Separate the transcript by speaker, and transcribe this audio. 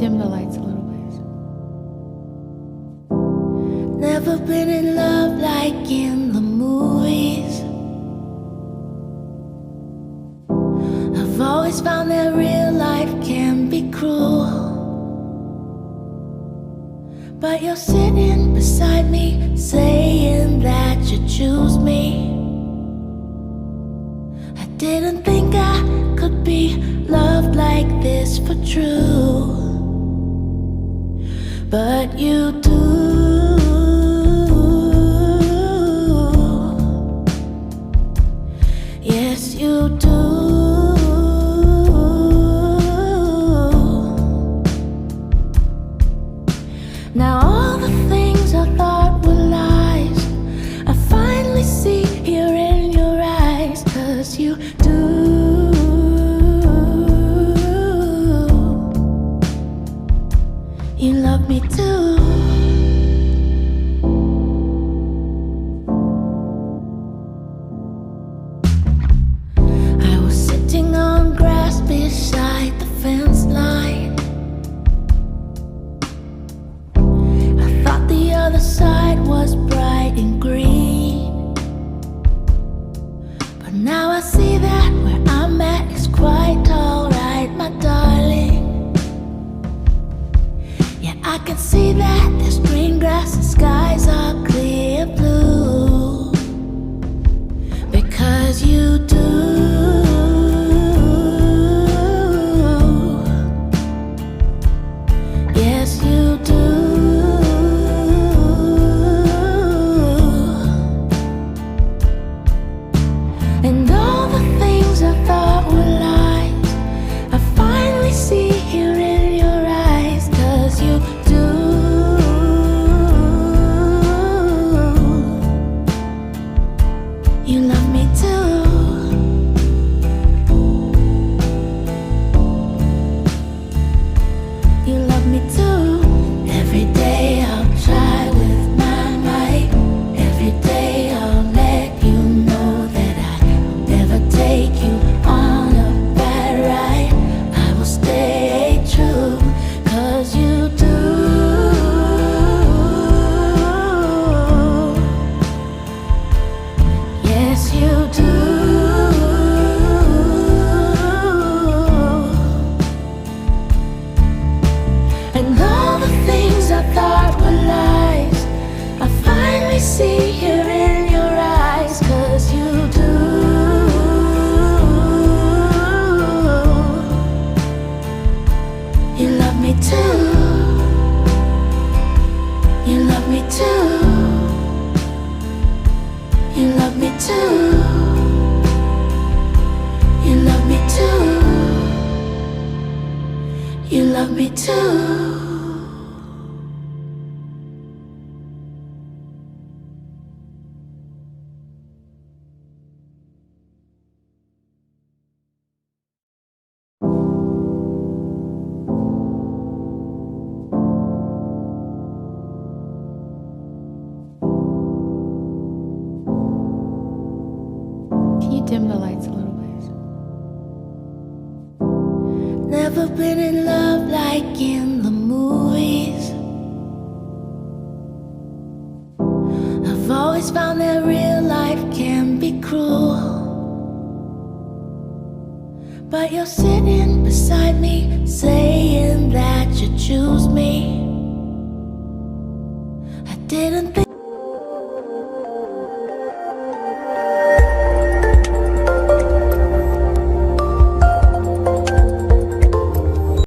Speaker 1: dim the lights a little bit?
Speaker 2: Never been in love like in the movies. I've always found that real life can be cruel. But you're sitting beside me, saying that you choose me. I didn't think I could be loved like this for true, but you do. Yes, you do. Now all the things I thought were lies, I finally see here in your eyes, 'cause you do. You love me too. I was sitting on grass beside the fence line. I thought the other side was bright and green, but now I see that where I'm at is quite alright, my darling. Yeah, I can see that there's green grass and skies are clear blue, because you do. Yes, you do. And all the things I thought were lies, I finally see here in your eyes, 'cause you do. You love me too. You love me too. Every day I'll try with my might. Every day I'll let you know that I'll never take you on a bad ride. I will stay true, 'cause you do. Yes, you do. And all the things I thought were lies, I finally see here in your eyes, 'cause you do. You love me too. You love me too. You love me too. You love me too. You love me too.
Speaker 1: Can you dim the lights a little bit?
Speaker 2: Never been in love like in the movies. I've always found that real life can be cruel, but you're sitting beside me, saying that you choose me. I didn't think